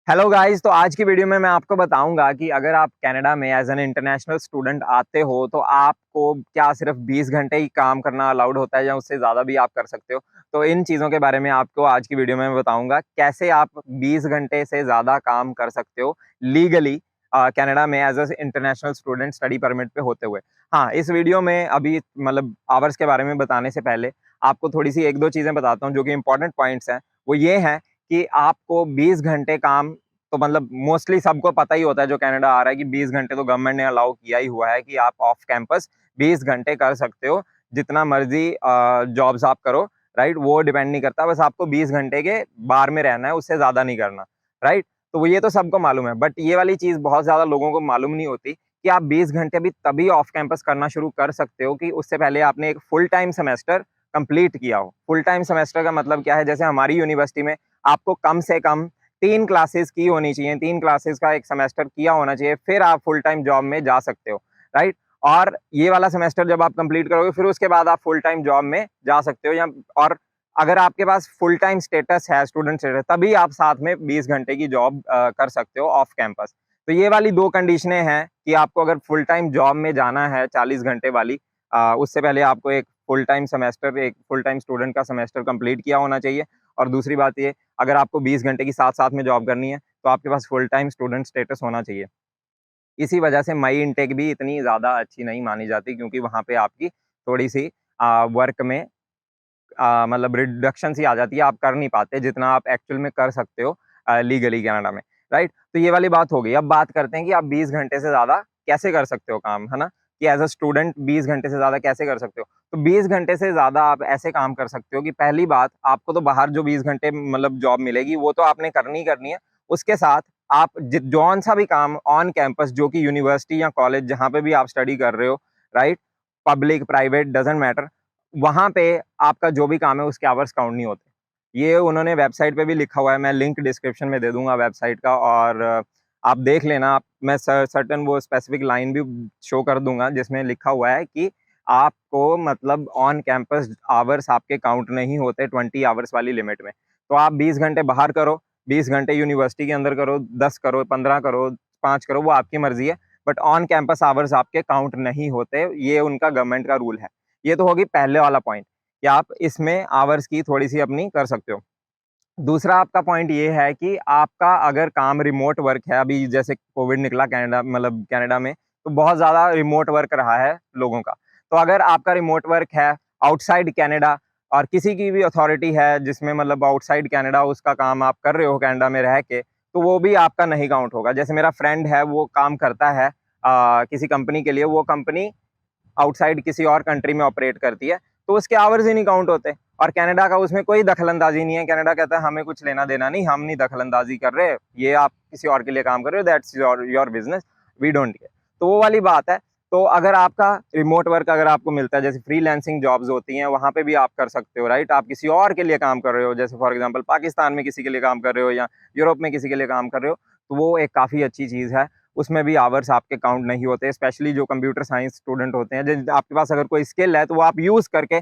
Hello guys. तो आज की वीडियो में मैं आपको बताऊंगा कि अगर आप कनाडा में एज एन इंटरनेशनल स्टूडेंट आते हो तो आपको क्या सिर्फ 20 घंटे ही काम करना अलाउड होता है या उससे ज़्यादा भी आप कर सकते हो। तो इन चीज़ों के बारे में आपको आज की वीडियो में मैं बताऊंगा कैसे आप 20 घंटे से ज़्यादा काम कर सकते हो लीगली कनाडा में as a international student study permit पे होते हुए। हाँ, इस वीडियो में अभी मतलब आवर्स के बारे में बताने से पहले आपको थोड़ी सी एक दो चीज़ें बताता हूँ जो कि इंपॉर्टेंट पॉइंट्स हैं। वो ये हैं कि आपको 20 घंटे काम, तो मतलब मोस्टली सबको पता ही होता है जो कनाडा आ रहा है कि 20 घंटे तो गवर्नमेंट ने अलाउ किया ही हुआ है कि आप ऑफ कैंपस 20 घंटे कर सकते हो। जितना मर्जी जॉब्स आप करो, राइट, वो डिपेंड नहीं करता, बस आपको 20 घंटे के बार में रहना है, उससे ज़्यादा नहीं करना, राइट। तो ये तो सबको मालूम है, बट ये वाली चीज़ बहुत ज़्यादा लोगों को मालूम नहीं होती कि आप 20 घंटे भी तभी ऑफ कैंपस करना शुरू कर सकते हो कि उससे पहले आपने एक फुल टाइम सेमेस्टर कंप्लीट किया हो। फुल टाइम सेमेस्टर का मतलब क्या है? जैसे हमारी यूनिवर्सिटी में आपको कम से कम 3 क्लासेस की होनी चाहिए, 3 क्लासेस का एक सेमेस्टर किया होना चाहिए, फिर आप फुल टाइम जॉब में जा सकते हो, राइट। और ये वाला सेमेस्टर जब आप कंप्लीट करोगे फिर उसके बाद आप फुल टाइम जॉब में जा सकते हो, या और अगर आपके पास फुल टाइम स्टेटस है, स्टूडेंट स्टेटस, तभी आप साथ में 20 घंटे की जॉब कर सकते हो ऑफ कैंपस। तो ये वाली 2 कंडीशनें हैं कि आपको अगर फुल टाइम जॉब में जाना है 40 घंटे वाली, उससे पहले आपको एक फुल टाइम सेमेस्टर, एक फुल टाइम स्टूडेंट का सेमेस्टर कंप्लीट किया होना चाहिए। और दूसरी बात ये, अगर आपको 20 घंटे की साथ-साथ में जॉब करनी है, तो आपके पास फुल टाइम स्टूडेंट स्टेटस होना चाहिए। इसी वजह से मई इनटेक भी इतनी ज़्यादा अच्छी नहीं मानी जाती, क्योंकि वहाँ पे आपकी थोड़ी-सी वर्क में मतलब रिडक्शन सी आ जाती है, आप कर नहीं पाते जितना आप एक्चुअल में कर सकते हो लीगली कनाडा में, राइट? तो ये वाली बात हो गई। अब बात करते हैं कि आप 20 घंटे से ज़्यादा कैसे कर सकते हो काम, है ना? कि एज़ अ स्टूडेंट 20 घंटे से ज़्यादा कैसे कर सकते हो? तो 20 घंटे से ज़्यादा आप ऐसे काम कर सकते हो कि पहली बात, आपको तो बाहर जो 20 घंटे मतलब जॉब मिलेगी, वो तो आपने करनी ही करनी है। उसके साथ आप जि जौन-सा भी काम ऑन कैंपस, जो कि यूनिवर्सिटी या कॉलेज जहाँ पे भी आप स्टडी कर रहे हो, right? Public, private doesn't matter, वहाँ पे आपका जो भी काम है उसके आवर्स काउंट नहीं होते। ये उन्होंने वेबसाइट पे भी लिखा हुआ है, मैं लिंक डिस्क्रिप्शन में दे दूँगा वेबसाइट का, और आप देख लेना। मैं सर्टेन वो स्पेसिफिक लाइन भी शो कर दूँगा जिसमें लिखा हुआ है कि आपको मतलब ऑन कैंपस आवर्स आपके काउंट नहीं होते 20 आवर्स वाली लिमिट में। तो आप 20 घंटे बाहर करो, 20 घंटे यूनिवर्सिटी के अंदर करो, 10 करो, 15 करो, 5 करो, वो आपकी मर्ज़ी है। बट ऑन कैंपस आवर्स आपके काउंट नहीं होते, ये उनका गवर्नमेंट का रूल है। ये तो होगी पहले वाला पॉइंट कि आप इसमें आवर्स की थोड़ी-सी अपनी कर सकते हो। दूसरा आपका पॉइंट ये है कि आपका अगर काम रिमोट वर्क है, अभी जैसे कोविड निकला कनाडा, मतलब कनाडा में, तो बहुत ज़्यादा रिमोट वर्क रहा है लोगों का। तो अगर आपका रिमोट वर्क है आउटसाइड कनाडा, और किसी की भी अथॉरिटी है जिसमें मतलब आउटसाइड कनाडा उसका काम आप कर रहे हो कनाडा में रह के, तो वो भी आपका नहीं काउंट होगा। जैसे मेरा फ्रेंड है, वो काम करता है किसी कंपनी के लिए, वो कंपनी आउटसाइड किसी और कंट्री में ऑपरेट करती है, तो उसके आवर्स ही नहीं काउंट होते। और कनाडा का उसमें कोई दखल-अंदाज़ी नहीं है। कनाडा कहता है हमें कुछ लेना-देना नहीं, हम नहीं दखल-अंदाज़ी कर रहे, ये आप किसी और के लिए काम कर रहे हो, that's your your business, we don't care. तो वो वाली बात है। तो अगर आपका रिमोट वर्क अगर आपको मिलता है, जैसे फ्रीलांसिंग जॉब्स होती हैं, वहाँ पे भी आप कर सकते हो, राइट? आप किसी और के लिए काम कर रहे हो, जैसे फॉर एग्ज़ाम्पल पाकिस्तान में किसी के लिए काम कर रहे हो या यूरोप में किसी के लिए काम कर रहे हो, तो वो एक काफ़ी अच्छी चीज़ है। उसमें भी आवर्स आपके काउंट नहीं होते, स्पेशली जो कंप्यूटर साइंस स्टूडेंट होते हैं, जिन आपके पास अगर कोई स्किल है तो वो आप यूज़ करके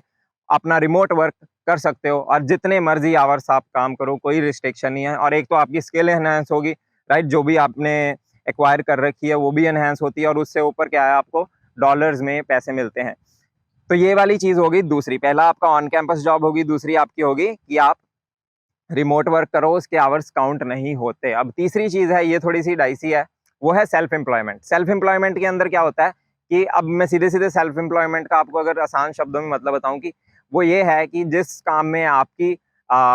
अपना रिमोट वर्क कर सकते हो, और जितने मर्जी आवर्स आप काम करो, कोई रिस्ट्रिक्शन नहीं है। और एक तो आपकी स्किल एनहांस होगी, राइट? जो भी आपने एक्वायर कर रखी है वो भी एनहांस होती है, और उससे ऊपर क्या है, आपको डॉलर्स में पैसे मिलते हैं। तो ये वाली चीज़ होगी दूसरी। पहला आपका ऑन कैंपस जॉब होगी, दूसरी आपकी होगी कि आप रिमोट वर्क करो, उसके आवर्स काउंट नहीं होते। अब तीसरी चीज़ है, ये थोड़ी-सी डाइसी है, वो है सेल्फ एम्प्लॉयमेंट। सेल्फ एम्प्लॉयमेंट के अंदर क्या होता है कि अब मैं सीधे-सीधे सेल्फ एम्प्लॉयमेंट का आपको अगर आसान शब्दों में मतलब बताऊँ, कि वो ये है कि जिस काम में आपकी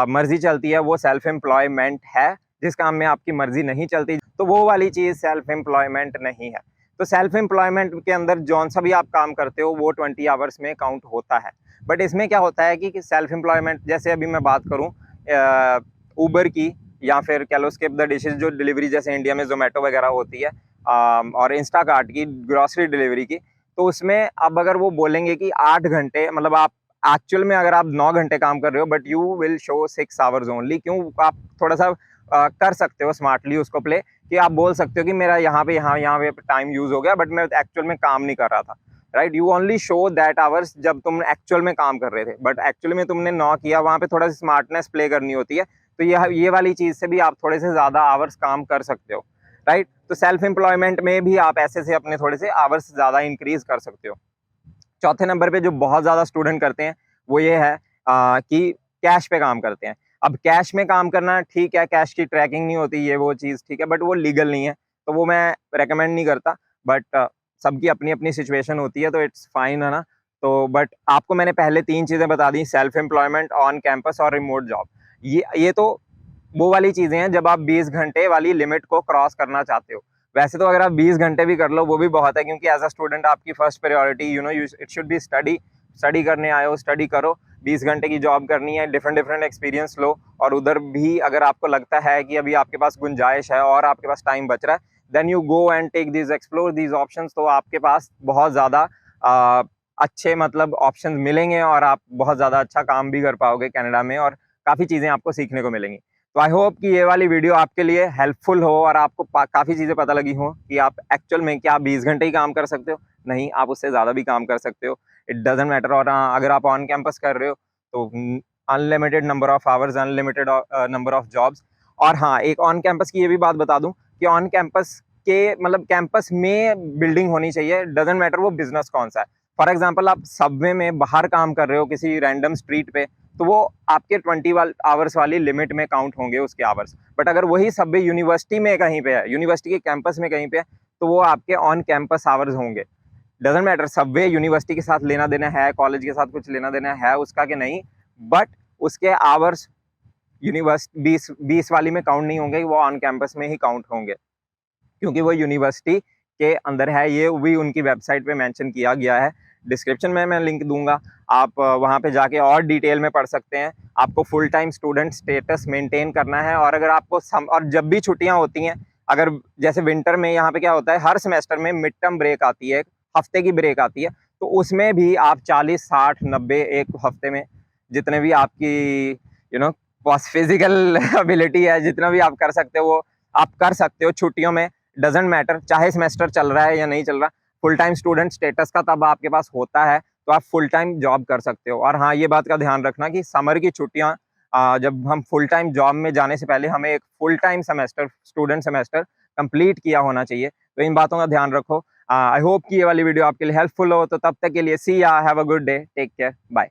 मर्ज़ी चलती है वो सेल्फ एम्प्लॉयमेंट है, जिस काम में आपकी मर्ज़ी नहीं चलती तो वो वाली चीज़ सेल्फ एम्प्लॉयमेंट नहीं है। तो सेल्फ एम्प्लॉयमेंट के अंदर जौन-सा भी आप काम करते हो वो 20 आवर्स में काउंट होता है। बट इसमें क्या होता है कि सेल्फ एम्प्लॉयमेंट, जैसे अभी मैं बात करूँ ऊबर की, या फिर कह लो स्किप द डिशेज़, जो डिलीवरी जैसे इंडिया में ज़ोमैटो वगैरह होती है, और इंस्टाकार्ट की ग्रोसरी डिलीवरी की, तो उसमें अब अगर वो बोलेंगे कि 8 घंटे, मतलब आप एक्चुअल में अगर आप 9 घंटे काम कर रहे हो, but you will show 6 hours only. क्यों? आप थोड़ा-सा कर सकते हो स्मार्टली उसको प्ले, कि आप बोल सकते हो कि मेरा यहाँ पे यहाँ पे टाइम यूज़ हो गया, बट मैं एक्चुअल में काम नहीं कर रहा था, right? You only show that hours जब तुम एक्चुअल में काम कर रहे थे, बट एक्चुअली में तुमने 9 किया, वहाँ पे थोड़ा सा स्मार्टनेस प्ले करनी होती है। तो ये वाली चीज़ से भी आप थोड़े से ज़्यादा आवर्स काम कर सकते हो, राइट। तो सेल्फ एम्प्लॉयमेंट में भी आप ऐसे से अपने थोड़े से आवर्स ज़्यादा इंक्रीज कर सकते हो। चौथे नंबर पे जो बहुत ज़्यादा स्टूडेंट करते हैं वो ये है कि कैश पे काम करते हैं। अब कैश में काम करना ठीक है, कैश की ट्रैकिंग नहीं होती, ये वो चीज़ ठीक है, बट वो लीगल नहीं है, तो वो मैं रिकमेंड नहीं करता। बट सबकी अपनी-अपनी सिचुएशन होती है, तो इट्स फाइन, है ना? तो बट आपको मैंने पहले 3 चीज़ें बता दी, सेल्फ एम्प्लॉयमेंट, ऑन कैंपस और रिमोट जॉब। ये तो वो वाली चीज़ें हैं जब आप 20 घंटे वाली लिमिट को क्रॉस करना चाहते हो। वैसे तो अगर आप 20 घंटे भी कर लो वो भी बहुत है, क्योंकि एज़ अ स्टूडेंट आपकी first priority it should be study. Study करने आए हो, स्टडी करो। 20 घंटे की जॉब करनी है, डिफरेंट एक्सपीरियंस लो, और उधर भी अगर आपको लगता है कि अभी आपके पास गुंजाइश है और आपके पास टाइम बच रहा है, then you go and take these, explore these options. तो आपके पास बहुत ज़्यादा अच्छे मतलब ऑप्शंस मिलेंगे और आप बहुत ज़्यादा अच्छा काम भी कर पाओगे कनाडा में, और काफ़ी चीज़ें आपको सीखने को मिलेंगी। तो आई होप कि ये वाली वीडियो आपके लिए हेल्पफुल हो और आपको काफ़ी चीज़ें पता लगी हो कि आप एक्चुअल में क्या 20 घंटे ही काम कर सकते हो। नहीं, आप उससे ज़्यादा भी काम कर सकते हो, इट डज़न्ट मैटर। और अगर आप ऑन कैंपस कर रहे हो तो unlimited number of hours, unlimited number of jobs. और हाँ, एक ऑन कैंपस की ये भी बात बता दूं कि ऑन कैंपस के मतलब कैंपस में बिल्डिंग होनी चाहिए, डज़न्ट मैटर वो बिजनेस कौन सा है। फॉर एग्जाम्पल, आप सबवे में बाहर काम कर रहे हो किसी रैंडम स्ट्रीट पे, तो वो आपके 20 आवर्स वाली लिमिट में काउंट होंगे उसके आवर्स। बट अगर वही सबवे यूनिवर्सिटी में कहीं पे है, यूनिवर्सिटी के कैंपस में कहीं पे है, तो वो आपके ऑन कैंपस आवर्स होंगे। डजंट मैटर सबवे यूनिवर्सिटी के साथ लेना देना है, कॉलेज के साथ कुछ लेना देना है उसका कि नहीं, बट उसके आवर्स यूनिवर्सिटी 20 वाली में काउंट नहीं होंगे, वो ऑन कैंपस में ही काउंट होंगे, क्योंकि वो यूनिवर्सिटी के अंदर है। ये भी उनकी वेबसाइट पे मेंशन किया गया है। डिस्क्रिप्शन में मैं लिंक दूंगा, आप वहाँ पे जाके और डिटेल में पढ़ सकते हैं। आपको full time student status maintain करना है, और अगर आपको और जब भी छुट्टियाँ होती हैं, अगर जैसे विंटर में यहाँ पे क्या होता है, हर सेमेस्टर में मिड टर्म ब्रेक आती है, हफ्ते की ब्रेक आती है, तो उसमें भी आप 40, 60, 90 एक हफ्ते में जितने भी आपकी फिजिकल एबिलिटी है, जितना भी आप कर सकते हो वो आप कर सकते हो छुट्टियों में। डजेंट मैटर चाहे सेमेस्टर चल रहा है या नहीं चल रहा, फुल टाइम स्टूडेंट स्टेटस का तब आपके पास होता है तो आप फुल टाइम जॉब कर सकते हो। और हाँ, ये बात का ध्यान रखना कि समर की छुट्टियां, जब हम फुल टाइम जॉब में जाने से पहले हमें एक full time semester, student semester complete किया होना चाहिए। तो इन बातों का ध्यान रखो। आई होप कि ये वाली वीडियो आपके लिए हेल्पफुल हो। तो तब तक के लिए see ya, have a good day, take care, bye.